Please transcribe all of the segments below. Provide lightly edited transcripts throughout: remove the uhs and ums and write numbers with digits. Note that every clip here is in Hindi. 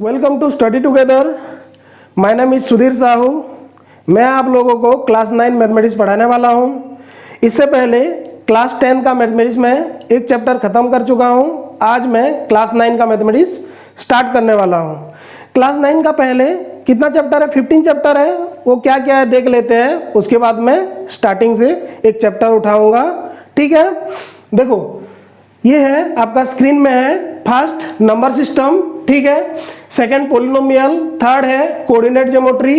Welcome to study together. My name is Sudhir Sahu. मैं आप लोगों को क्लास 9 मैथमेटिक्स पढ़ाने वाला हूं। इससे पहले क्लास 10 का मैथमेटिक्स में एक चैप्टर ख़त्म कर चुका हूं। आज मैं क्लास 9 का मैथमेटिक्स स्टार्ट करने वाला हूं। क्लास 9 का पहले कितना चैप्टर है? 15 चैप्टर है। वो क्या क्या है देख लेते हैं, उसके बाद मैं स्टार्टिंग से एक चैप्टर उठाऊँगा। ठीक है, देखो ये है आपका स्क्रीन में है। फर्स्ट नंबर सिस्टम, ठीक है। सेकंड पोलिनोमियल, थर्ड है coordinate geometry,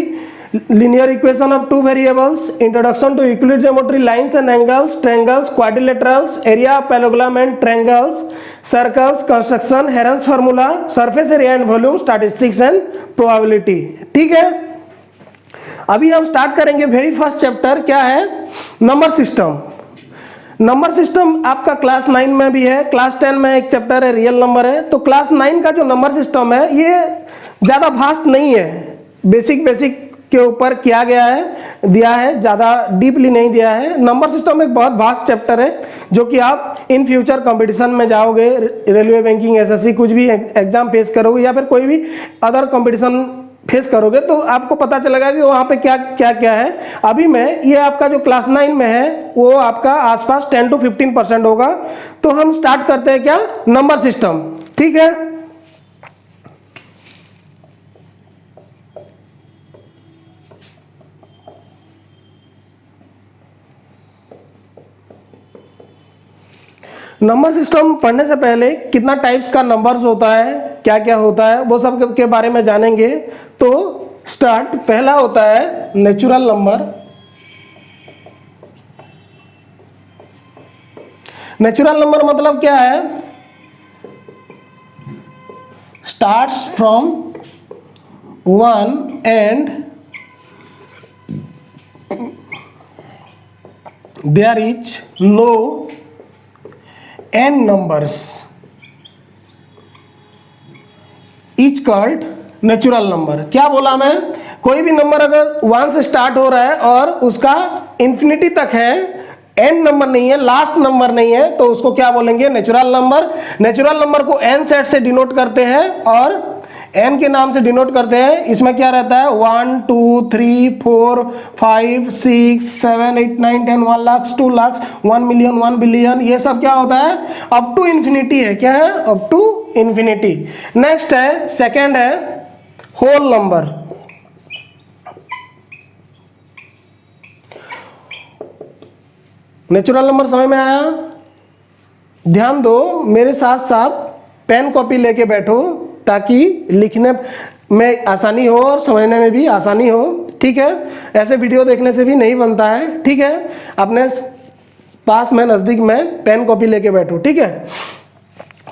linear equation of two variables, introduction to Euclid geometry, lines and angles, triangles, quadrilaterals, area of parallelogram and triangles, circles, construction, Heron's formula, surface area and volume, statistics and probability। ठीक है, अभी हम स्टार्ट करेंगे वेरी फर्स्ट चैप्टर। क्या है? Number system. नंबर सिस्टम आपका क्लास 9 में भी है, क्लास 10 में एक चैप्टर है रियल नंबर है। तो क्लास 9 का जो नंबर सिस्टम है ये ज़्यादा फास्ट नहीं है, बेसिक के ऊपर किया गया है, दिया है, ज़्यादा डीपली नहीं दिया है। नंबर सिस्टम एक बहुत वास्ट चैप्टर है जो कि आप इन फ्यूचर कंपटीशन में जाओगे, रेलवे, बैंकिंग, एसएससी, कुछ भी एग्जाम फेस करोगे या फिर कोई भी अदर कंपटीशन फेस करोगे तो आपको पता चलेगा कि वहाँ पे क्या क्या क्या है। अभी मैं ये आपका जो क्लास 9 में है वो आपका आसपास 10 to 15% होगा। तो हम स्टार्ट करते हैं क्या? Number system. ठीक है, नंबर सिस्टम पढ़ने से पहले कितना टाइप्स का नंबर्स होता है, क्या क्या होता है, वो सब के बारे में जानेंगे। तो स्टार्ट, पहला होता है नेचुरल नंबर। नेचुरल नंबर मतलब क्या है? Starts from 1 and there is no n numbers each called natural number. क्या बोला मैं? कोई भी नंबर अगर 1 से स्टार्ट हो रहा है और उसका इंफिनिटी तक है, n नंबर नहीं है, लास्ट नंबर नहीं है, तो उसको क्या बोलेंगे? Natural number. नेचुरल नंबर को n सेट से डिनोट करते हैं और n के नाम से डिनोट करते हैं। इसमें क्या रहता है? 1 2 3 4 5 6 7 8 9 10 1 लाख 2 लाख 1 मिलियन 1 बिलियन, ये सब क्या होता है? अप टू इंफिनिटी है। क्या है? Up to infinity. नेक्स्ट है, सेकेंड है होल नंबर। नेचुरल नंबर समझ में आया? ध्यान दो, मेरे साथ साथ पेन कॉपी लेके बैठो ताकि लिखने में आसानी हो और समझने में भी आसानी हो। ठीक है, ऐसे वीडियो देखने से भी नहीं बनता है। ठीक है, अपने पास में नज़दीक में पेन कॉपी लेके बैठो। ठीक है,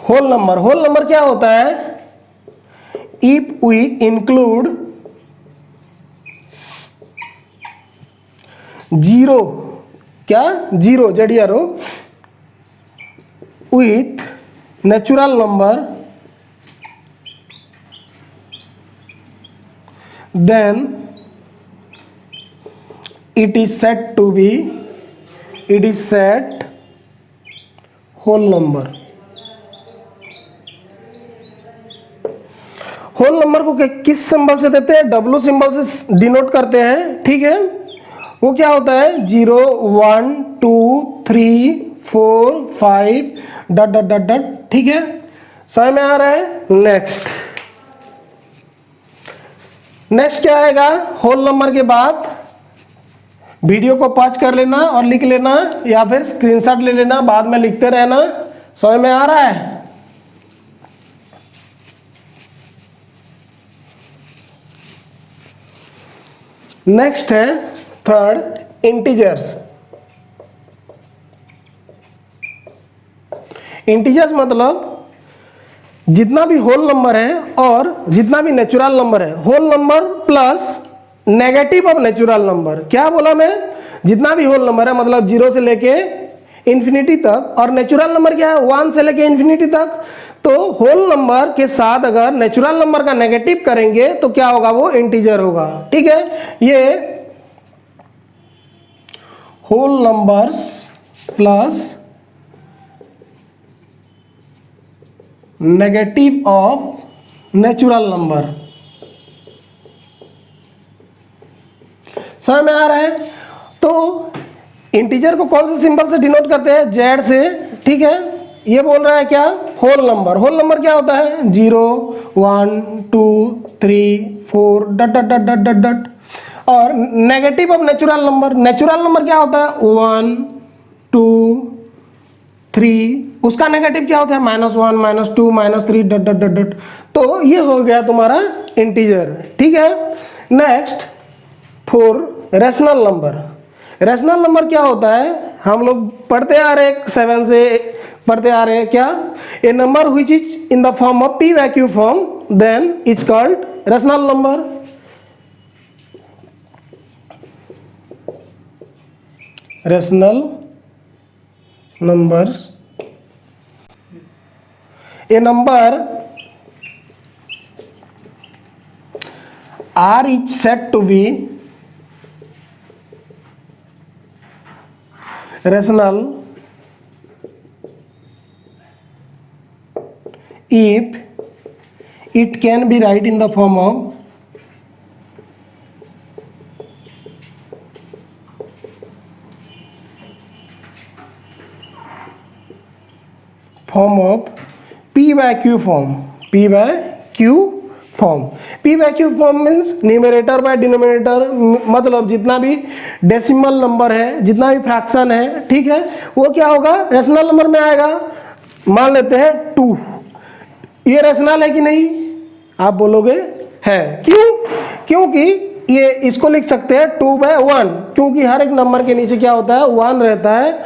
होल नंबर। होल नंबर क्या होता है? इफ वी इंक्लूड जीरो, क्या? जीरो, जेडीआर with natural number, then it is said to be whole number। Whole number को किस सिंबल से देते हैं? W सिंबल से डिनोट करते हैं। ठीक है, वो क्या होता है? 0 1 2 3 4 5 डट डट डट डट। ठीक है, समझ में आ रहा है? नेक्स्ट क्या आएगा? होल नंबर के बाद वीडियो को पॉज कर लेना और लिख लेना या फिर स्क्रीनशॉट ले लेना, बाद में लिखते रहना। समझ में आ रहा है? नेक्स्ट है थर्ड, इंटीजर्स। इंटीजर्स मतलब जितना भी होल नंबर है और जितना भी नेचुरल नंबर है, whole number plus negative of natural number. क्या बोला मैं? जितना भी होल नंबर है मतलब 0 से लेके इंफिनिटी तक, और नेचुरल नंबर क्या है? 1 से लेके इंफिनिटी तक। तो होल नंबर के साथ अगर नेचुरल नंबर का नेगेटिव करेंगे तो क्या होगा? वो इंटीजर होगा। ठीक है, ये whole numbers plus negative of natural number. समझ में आ रहा है? तो इंटीजर को कौन से सिंबल से डिनोट करते हैं? जेड से, ठीक है। ये बोल रहा है क्या? Whole number. होल नंबर क्या होता है? 0 1 2 3 4 डट डट डट डट डट डट। और negative of natural number, natural number क्या होता है? 1 2 3, उसका नेगेटिव क्या होता है? -1 -2 -3 डट डट डट डट। तो ये हो गया तुम्हारा इंटीजर, ठीक है। Next 4 rational number. Rational number क्या होता है? हम लोग पढ़ते आ रहे 7 से पढ़ते आ रहे हैं क्या? A number which is in the form of P by q form then is called rational number. Rational numbers, a number R is said to be rational if it can be written in the form of P by Q form। P by Q form. P by Q form means numerator by denominator, मतलब जितना भी डेसिमल नंबर है, जितना भी फ्रैक्शन है, ठीक है, वो क्या होगा? रेशनल नंबर में आएगा। मान लेते हैं 2, ये रेशनल है कि नहीं? आप बोलोगे है। क्यों? क्योंकि ये इसको लिख सकते हैं 2/1, क्योंकि हर एक नंबर के नीचे क्या होता है? 1 रहता है।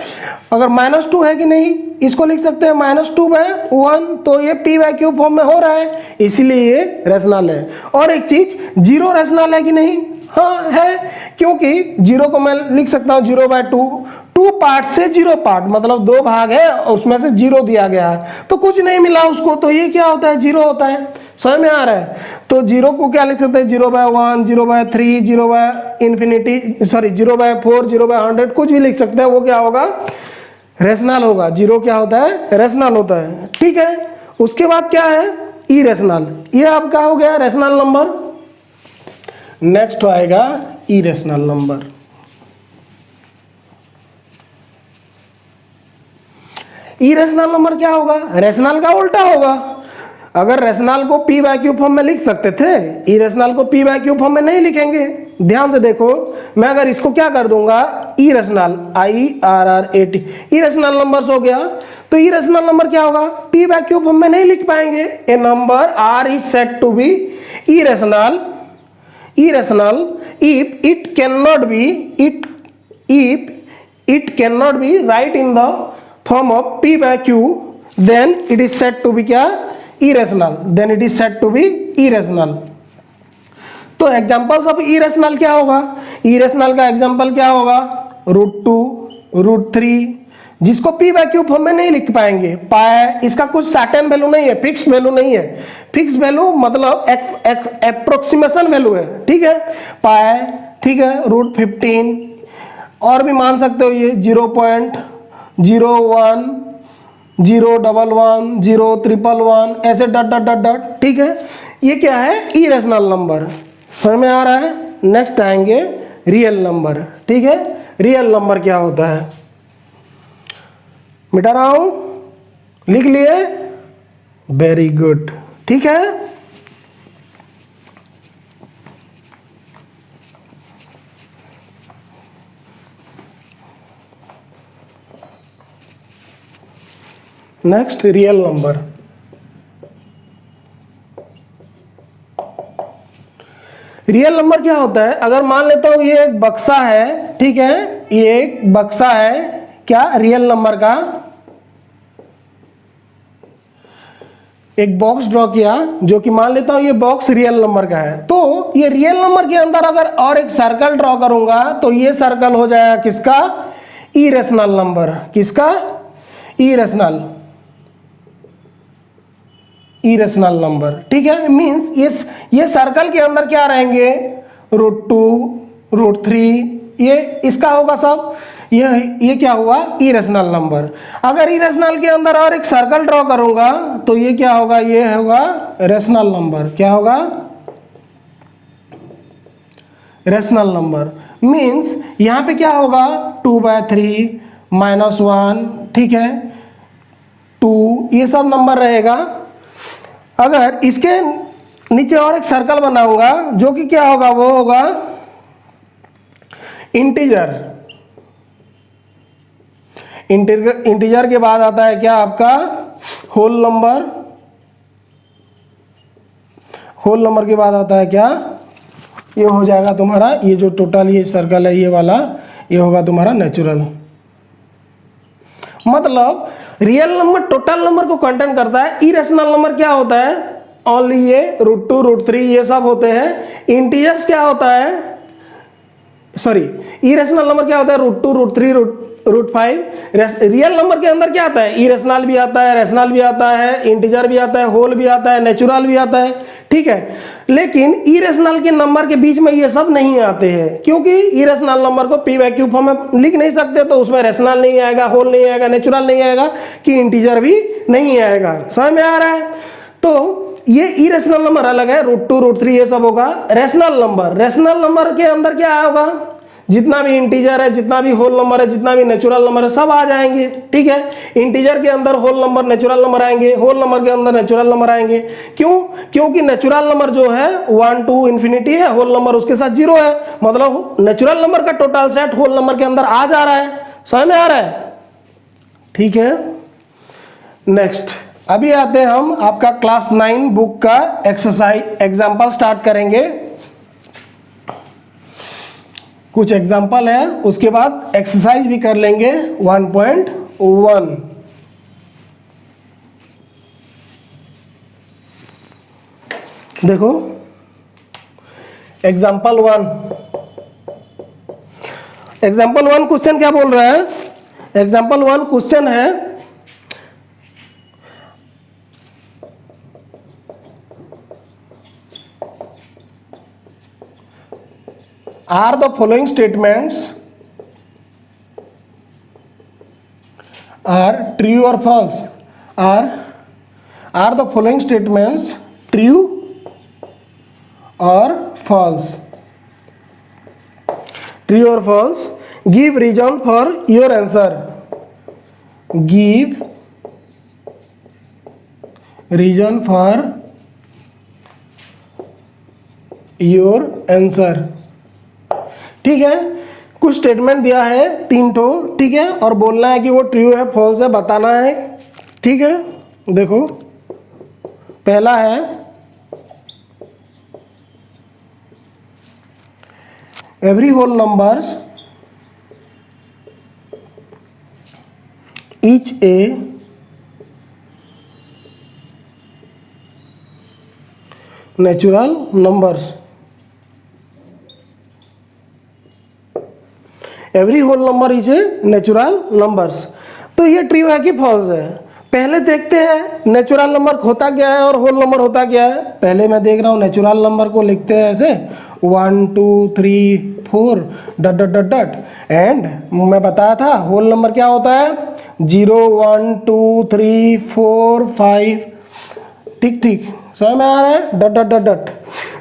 अगर -2 है कि नहीं? इसको लिख सकते हैं -2/1, तो ये P by Q फॉर्म में हो रहा है, इसीलिए ये रेशनल है। और एक चीज, 0 रेशनल है कि नहीं? हाँ है, क्योंकि 0 को मैं लिख सकता हूँ 0/2, 2 पार्ट से 0 पार्ट, मतलब 2 भाग है, उसमें से 0 दिया गया है, तो कुछ नहीं मिला उसको, तो ये क्या होता है? 0 होता है। समझ में आ रहा है? तो 0 को क्या लिख सकते हैं? 0/1, 0/3, 0/∞, सॉरी 0/4, 0/100, कुछ भी लिख सकते हैं। वो क्या होगा? रेशनल होगा। 0 क्या होता है? रेशनल होता है, ठीक है। उसके बाद क्या है? इरेशनल। ये आपका हो गया रेशनल नंबर। नेक्स्ट आएगा इरेशनल नंबर। इरेशनल नंबर क्या होगा? रेशनल का उल्टा होगा। अगर रेशनल को P by Q फॉर्म में लिख सकते थे, इरेशनल को P by Q फॉर्म में नहीं लिखेंगे। ध्यान से देखो, मैं अगर इसको क्या कर दूंगा? इरेशनल, IRRAT, इरेशनल नंबर्स हो गया। तो इरेशनल नंबर क्या होगा? P by Q फॉर्म में नहीं लिख पाएंगे। ए number R is said to be irrational if it cannot be right in the form of P by Q, then it is said to be क्या? irrational। then it is said to be irrational। तो एग्जांपल्स ऑफ इरेशनल क्या होगा? इरेशनल का एग्जांपल क्या होगा? √2, √3, जिसको P by Q फॉर्म में नहीं लिख पाएंगे। पाए, इसका कुछ सर्टेन वैल्यू नहीं है, फिक्स वैल्यू नहीं है। फिक्स वैल्यू मतलब एप्रोक्सीमेशन वैल्यू है, ठीक है। पाए, ठीक है, √15, और भी मान सकते हो ये 0.01, 011, 011, ऐसे डट डट डट डट, ठीक है। ये क्या है? Irrational number. समझ में आ रहा है? नेक्स्ट आएंगे रियल नंबर, ठीक है। रियल नंबर क्या होता है? मिटा रहा हूं, लिख लिए? वेरी गुड, ठीक है। Next real number. Real number क्या होता है? अगर मान लेता हूं ये एक बक्सा है, ठीक है, ये एक बक्सा है, क्या? रियल नंबर का एक बॉक्स ड्रॉ किया, जो कि मान लेता हूं ये बॉक्स रियल नंबर का है। तो ये रियल नंबर के अंदर अगर और एक सर्कल ड्रॉ करूंगा, तो ये सर्कल हो जाएगा किसका? Irrational number. किसका? इरेशनल नंबर, ठीक है। मींस ये सर्कल के अंदर क्या रहेंगे? √2, √3, ये इसका होगा सब, ये क्या हुआ, इरेशनल नंबर। अगर इरेशनल के अंदर और एक सर्कल ड्रॉ करूंगा तो ये क्या होगा, ये होगा रेशनल नंबर। क्या होगा, रेशनल नंबर। मीन्स यहां पे क्या होगा, 2/3 -1, ठीक है, 2, ये सब नंबर रहेगा। अगर इसके नीचे और एक सर्कल बनाऊंगा जो कि क्या होगा, वो होगा इंटीजर। इंटीजर के बाद आता है क्या, आपका होल नंबर। होल नंबर के बाद आता है क्या, ये हो जाएगा तुम्हारा, ये जो टोटल ये सर्कल है ये वाला, ये होगा तुम्हारा नेचुरल। मतलब रियल नंबर टोटल नंबर को कंटेन करता है। इरेशनल नंबर क्या होता है, ओनली ये √2 √3 ये सब होते हैं। इंटीजर्स क्या होता है, सॉरी, इरेशनल नंबर क्या होता है, √2 √3 √5। रियल नंबर के अंदर क्या आता है, इरेशनल भी आता है, रेशनल भी आता है, इंटीजर भी आता है, होल भी आता है, नेचुरल भी आता है, ठीक है। लेकिन इरेशनल के नंबर के बीच में ये सब नहीं आते हैं, क्योंकि इरेशनल नंबर को पी वैक्यू फॉर्म में लिख नहीं सकते, तो उसमें रेशनल नहीं आएगा, होल नहीं आएगा, नेचुरल नहीं आएगा, कि इंटीजर भी नहीं आएगा। समझ में आ रहा है। तो ये इरेशनल नंबर अलग है, √2 √3 ये सब होगा। रेशनल नंबर के अंदर क्या होगा, जितना भी इंटीजर है, जितना भी होल नंबर है, जितना भी नेचुरल नंबर है, सब आ जाएंगे, ठीक है। इंटीजर के अंदर होल नंबर नेचुरल नंबर आएंगे, होल नंबर के अंदर नेचुरल नंबर आएंगे। क्यों, क्योंकि नेचुरल नंबर जो है 1 2 इंफिनिटी है, होल नंबर उसके साथ 0 है। मतलब नेचुरल नंबर का टोटल सेट होल नंबर के अंदर आ जा रहा है। समझ में आ रहा है, ठीक है। नेक्स्ट, अभी आते हैं हम आपका क्लास 9 बुक का एक्सरसाइज एग्जाम्पल स्टार्ट करेंगे। कुछ एग्जाम्पल है, उसके बाद एक्सरसाइज भी कर लेंगे 1.1। देखो एग्जाम्पल 1, एग्जाम्पल 1 क्वेश्चन क्या बोल रहा है, एग्जाम्पल 1 क्वेश्चन है, are the following statements are true or false, are the following statements true or false, true or false, give reason for your answer, give reason for your answer। ठीक है, कुछ स्टेटमेंट दिया है 3 ठो, ठीक है, और बोलना है कि वो ट्रू है फॉल्स है, बताना है, ठीक है। देखो पहला है, every whole numbers each a natural numbers, every whole number is a natural numbers. तो ये ट्रू है कि फॉल्स है, पहले देखते हैं नेचुरल नंबर होता क्या है और होल नंबर होता क्या है। पहले मैं देख रहा हूँ नेचुरल नंबर को लिखते हैं ऐसे 1 2 3 4 ... एंड मैं बताया था होल नंबर क्या होता है 0 1 2 3 4 5, ठीक ठीक, समझ में आ रहा है, ...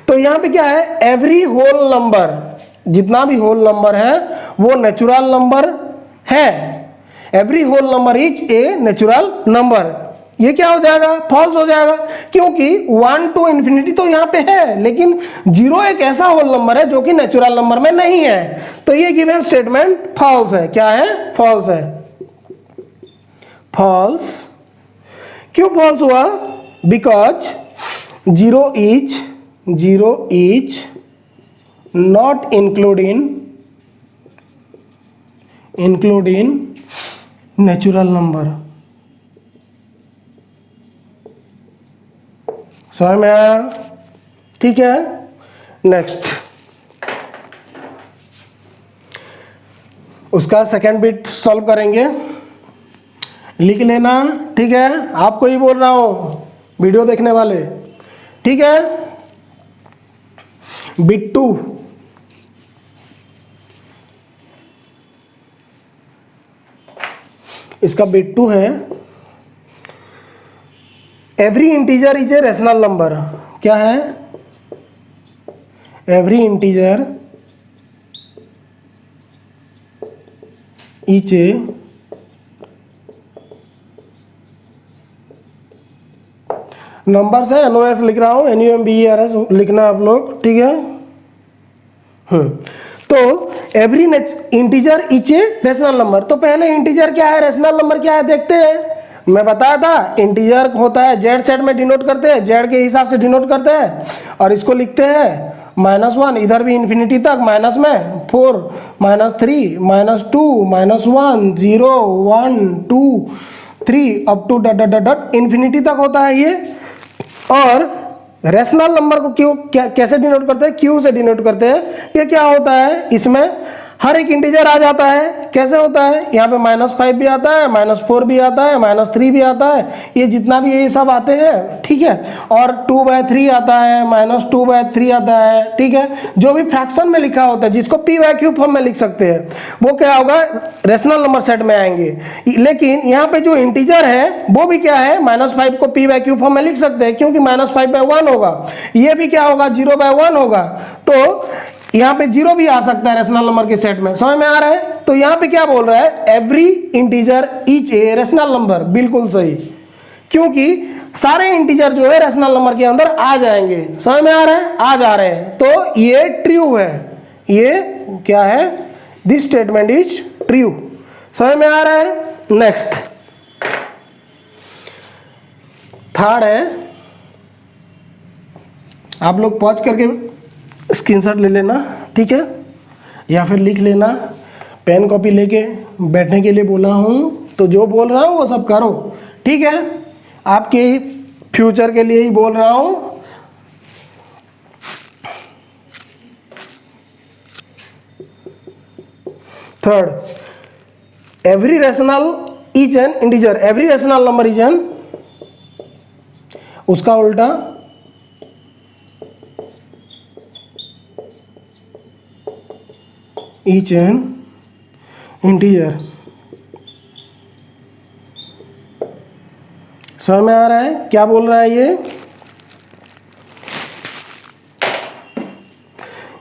तो यहाँ पे क्या है, एवरी होल नंबर, जितना भी होल नंबर है वो नेचुरल नंबर है। Every whole number is a natural number. ये क्या हो जाएगा, फॉल्स हो जाएगा, क्योंकि 1 to इंफिनिटी तो यहाँ पे है, लेकिन 0 एक ऐसा होल नंबर है जो कि नेचुरल नंबर में नहीं है। तो ये गिवन स्टेटमेंट फॉल्स है। क्या है, फॉल्स है। फॉल्स क्यों फॉल्स हुआ, because 0 is not include in natural number। समझ में आया, ठीक है। नेक्स्ट, उसका सेकेंड बिट सॉल्व करेंगे, लिख लेना, ठीक है। आपको ही बोल रहा हूं, वीडियो देखने वाले, ठीक है। बिट 2, इसका बिट 2 है। Every integer is a rational number. क्या है? Every integer is a number से NOS लिख रहा हूँ, NUMBERS लिखना आप लोग, ठीक है। तो every integer is a rational number. तो पहले इंटीजर क्या है, रेशनल नंबर क्या है देखते हैं। मैं बताया था इंटीजर होता है जेड सेट में डिनोट करते हैं, जेड के हिसाब से डिनोट करते हैं और इसको लिखते हैं -1, इधर भी इन्फिनिटी तक माइनस में 4 -3 -2 -1 0 1 2 3 up to dot dot dot infinity तक होता है ये। और रेशनल नंबर को क्यों कैसे डिनोट करते हैं? क्यू से डिनोट करते हैं। ये क्या होता है, इसमें हर एक इंटीजर आ जाता है। कैसे होता है? यहाँ पे -5 भी आता है, -4 भी आता है, -3 भी आता है, ये जितना भी ये सब आते हैं, ठीक है। और 2/3 आता है, -2/3 आता है, ठीक है। जो भी फ्रैक्शन में लिखा होता है जिसको p/q फॉर्म में लिख सकते हैं वो क्या होगा, रेशनल नंबर सेट में आएंगे। लेकिन यहाँ पे जो इंटीजर है वो भी क्या है, -5 को p/q फॉर्म में लिख सकते हैं क्योंकि -5/1 होगा। ये भी क्या होगा, 0/1 होगा। तो यहाँ पे 0 भी आ सकता है रेशनल नंबर के सेट में। समझ में आ रहा है? तो यहाँ पे क्या बोल रहा है, every integer is a rational number. बिल्कुल सही, क्योंकि सारे इंटीजर जो है रेशनल नंबर के अंदर आ जाएंगे। समझ में आ रहा है? आ जा रहे हैं। तो ये ट्रू है। ये क्या है, दिस स्टेटमेंट इज ट्रू। समझ में आ रहा है? नेक्स्ट थर्ड है, आप लोग पॉज करके स्क्रीनशॉट ले लेना, ठीक है, या फिर लिख लेना। पेन कॉपी लेके बैठने के लिए बोला हूँ, तो जो बोल रहा हूँ वो सब करो, ठीक है। आपके फ्यूचर के लिए ही बोल रहा हूँ। Third, every rational is an integer. Every rational number is an, उसका उल्टा each an integer। समझ में आ रहा है क्या बोल रहा है ये?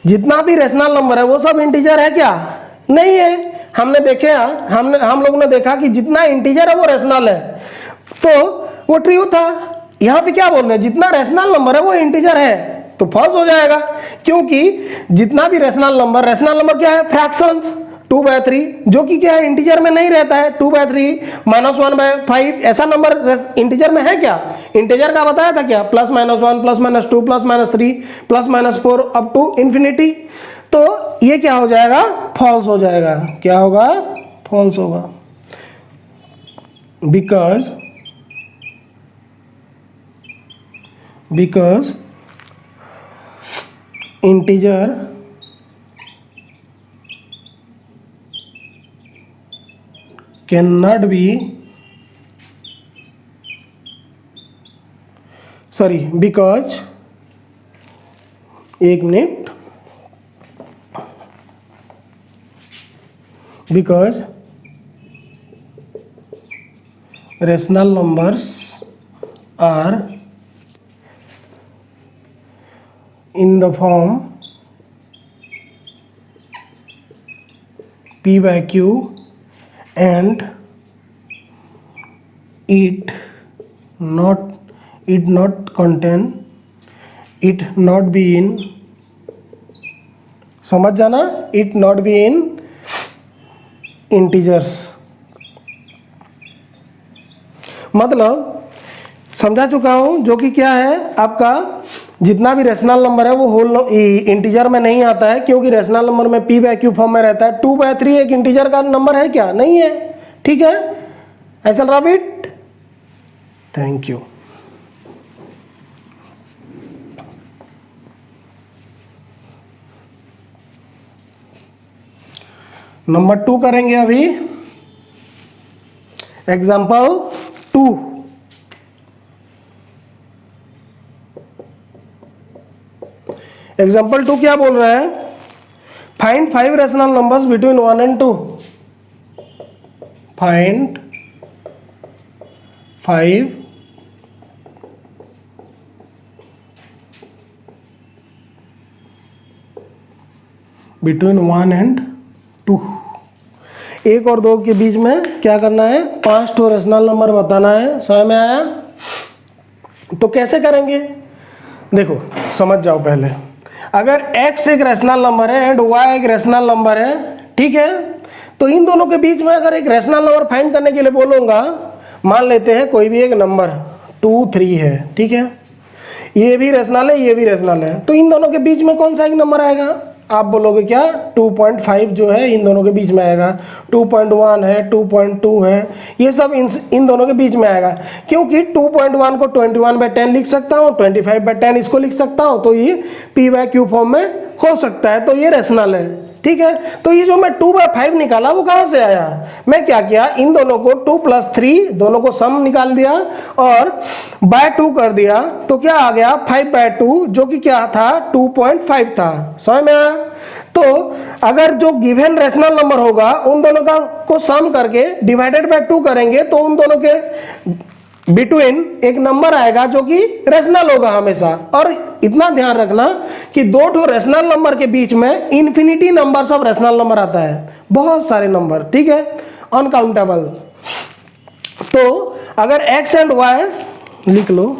जितना भी रेशनल नंबर है वो सब इंटीजर है क्या? नहीं है। हम लोगों ने देखा कि जितना इंटीजर है वो रेशनल है, तो वो ट्रू था। यहाँ पे क्या बोल रहे हैं, जितना रेशनल नंबर है वो इंटीजर है, तो फॉल्स हो जाएगा। क्योंकि जितना भी रेशनल नंबर क्या है, फ्रैक्शंस। 2/3 जो कि क्या है, इंटीजर में नहीं रहता है। 2/3 -1/5 ऐसा नंबर इंटीजर में है क्या? इंटीजर का बताया था क्या, +-1 +-2 +-3 +-4 अप टू इन्फिनिटी। तो ये क्या हो जाएगा, फॉल्स हो जाएगा। क्या होगा, फॉल्स होगा। Because integer cannot be, because एक minute, because rational numbers are in the form p/q and it not be in, समझ जाना, it not be in integers। मतलब समझा चुका हूं, जो कि क्या है आपका, जितना भी रेशनल नंबर है वो होल इंटीजर में नहीं आता है, क्योंकि रेशनल नंबर में p/q फॉर्म में रहता है। 2/3 एक इंटीजर का नंबर है क्या? नहीं है, ठीक है। ऐसा रॉबिट, थैंक यू। नंबर 2 करेंगे अभी, एग्जाम्पल 2। एग्जाम्पल 2 क्या बोल रहा है, find 5 rational numbers between 1 and 2। Find 5 between 1 and 2। 1 और 2 के बीच में क्या करना है, 5 तो रेशनल नंबर बताना है। समझ में आया? तो कैसे करेंगे, देखो समझ जाओ। पहले अगर x एक रेशनल नंबर है एंड y एक रेशनल नंबर है, ठीक है, तो इन दोनों के बीच में अगर एक रेशनल नंबर फाइंड करने के लिए बोलूँगा, मान लेते हैं कोई भी एक नंबर 2 3 है, ठीक है, ये भी रेशनल है, ये भी रेशनल है, तो इन दोनों के बीच में कौन सा एक नंबर आएगा? आप बोलोगे क्या, 2.5 जो है इन दोनों के बीच में आएगा, 2.1 है, 2.2 है, ये सब इन दोनों के बीच में आएगा। क्योंकि 2.1 को 21/10 लिख सकता हूँ, 25/10 इसको लिख सकता हूँ, तो ये p/q फॉर्म में हो सकता है, तो ये रेशनल है, ठीक है। तो ये जो मैं 2/5 निकाला वो कहाँ से आया? मैं क्या किया, इन दोनों को 2 + 3 दोनों को सम निकाल दिया और बाय 2 कर दिया, तो क्या आ गया 5/2, जो कि क्या था 2.5 था। समझ में आया? तो अगर जो गिवन रेशनल नंबर होगा उन दोनों का को सम करके डिवाइडेड बाय 2 करेंगे तो उन दोनों के बिटवीन एक नंबर आएगा जो कि रेशनल होगा हमेशा। और इतना ध्यान रखना कि दो ठो रेशनल नंबर के बीच में infinity numbers of rational number आता है, बहुत सारे नंबर, ठीक है, अनकाउंटेबल। तो अगर x एंड y लिख लो,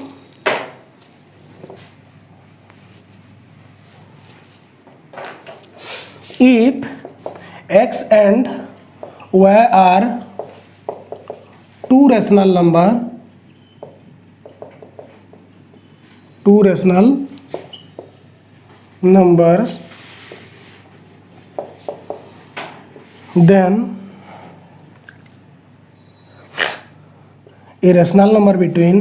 if x and y are two rational numbers, then a rational number between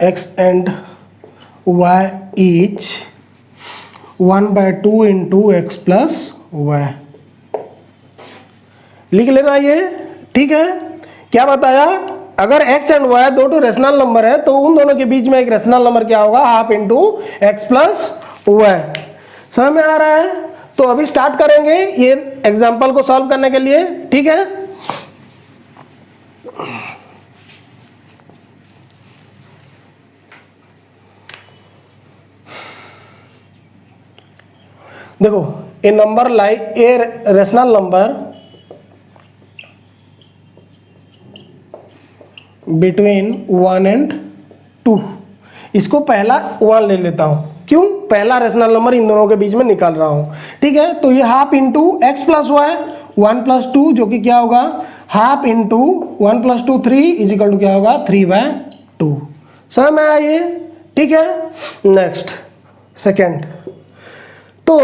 x and y is 1/2 into x plus y। लिख लेना ये, ठीक है। क्या बताया, अगर x एंड y दो तो रेशनल नंबर है तो उन दोनों के बीच में एक रेशनल नंबर क्या होगा, half into x plus y। समझ में आ रहा है? तो अभी स्टार्ट करेंगे ये एग्जांपल को सॉल्व करने के लिए, ठीक है। देखो, a number like a rational number between 1 and 2, इसको पहला 1 ले लेता हूं, क्यों, पहला रेशनल नंबर इन दोनों के बीच में निकाल रहा हूं, ठीक है। तो ये half into x plus y 1 + 2 जो कि क्या होगा, half into 1 + 2 3 is equal to क्या होगा 3/2। समझ में आया ये, ठीक है। नेक्स्ट सेकेंड, तो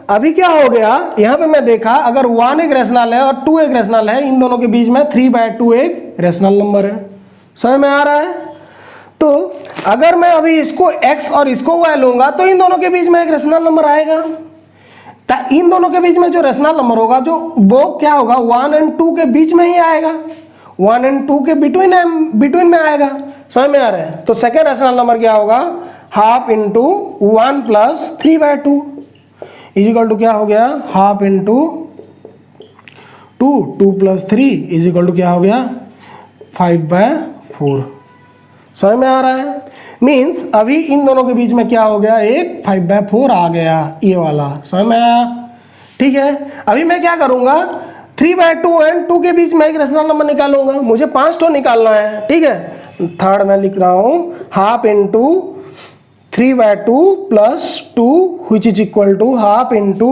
अभी क्या हो गया, यहां पे मैं देखा अगर 1 एक रेशनल है और 2 एक रेशनल है, इन दोनों के बीच में 3/2 एक रेशनल नंबर है। समझ में आ रहा है? तो अगर मैं अभी इसको x और इसको y लूंगा तो इन दोनों के बीच में एक रेशनल नंबर आएगा। इन दोनों के बीच में जो रेशनल नंबर होगा जो वो क्या होगा 1 एंड 2 के बीच में ही आएगा, 1 एंड 2 के बिटवीन में आएगा। समझ में आ रहा है? तो सेकेंड रेशनल नंबर क्या होगा, half into 1 + 3/2 is equal to क्या हो गया, half into 2 + 3 is equal to क्या हो गया 5/4। समझ में आ रहा है? मीन्स अभी इन दोनों के बीच में क्या हो गया, एक 5/4 आ गया, ये वाला। समझ में आया? ठीक है। अभी मैं क्या करूंगा, 3/2 एंड 2 के बीच में एक रेशनल नंबर निकालूंगा, मुझे 5 तो निकालना है, ठीक है। थर्ड मैं लिख रहा हूं half into 3/2 + 2 which is equal to half into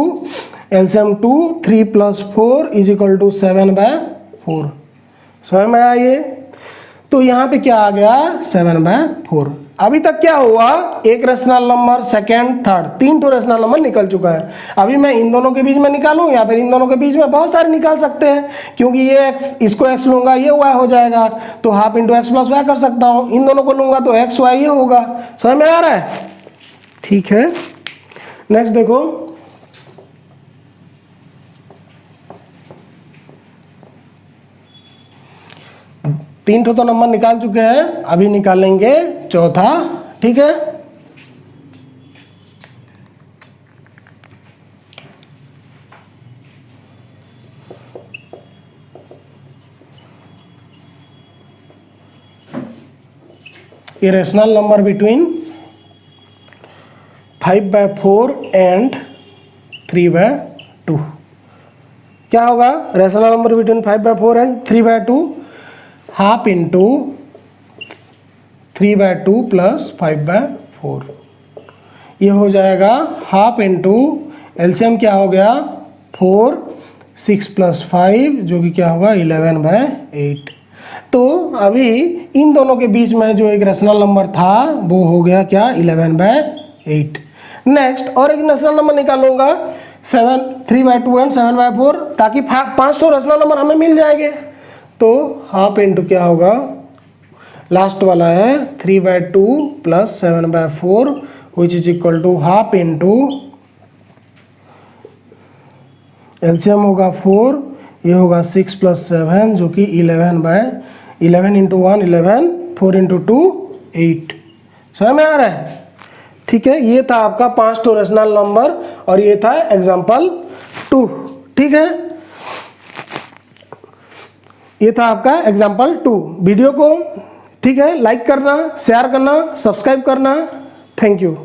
LCM 2 3 + 4 is equal to 7/4। समझ में आया ये? तो यहाँ पे क्या आ गया 7/4। अभी तक क्या हुआ, एक रेशनल नंबर, सेकेंड, थर्ड, 3 तो रेशनल नंबर निकल चुका है। अभी मैं इन दोनों के बीच में निकालूं या फिर इन दोनों के बीच में बहुत सारे निकाल सकते हैं, क्योंकि ये x, इसको x लूंगा ये y हो जाएगा, तो half into x plus y कर सकता हूँ। इन दोनों को लूंगा तो x y ये होगा। समझ में आ रहा है? ठीक है। नेक्स्ट देखो, तीन तो नंबर निकाल चुके हैं, अभी निकालेंगे चौथा, ठीक है। ए रेशनल नंबर बिटवीन 5/4 एंड 3/2। क्या होगा? Rational number between 5/4 and 3/2, half into 3/2 plus 5/4। ये हो जाएगा हाफ इंटू एलसीएम क्या हो गया 4, 6 + 5 जो कि क्या होगा 11/8। तो अभी इन दोनों के बीच में जो एक रेशनल नंबर था वो हो गया क्या 11/8। नेक्स्ट और एक रेशनल नंबर निकालूंगा 3/2 एंड 7/4 ताकि 5 तो रेशनल नंबर हमें मिल जाएंगे। तो हाफ इंटू क्या होगा लास्ट वाला है 3/2 plus 7/4 which is equal to half into LCM होगा 4, ये होगा 6 + 7 जो कि 11 इंटू 1 11, 4 इंटू 2 8। समझ में आ रहा है? ठीक है, ये था आपका 5 तो रेशनल नंबर और ये था एग्जाम्पल 2। ठीक है, ये था आपका एग्जाम्पल 2। वीडियो को ठीक है लाइक करना, शेयर करना, सब्सक्राइब करना। Thank you.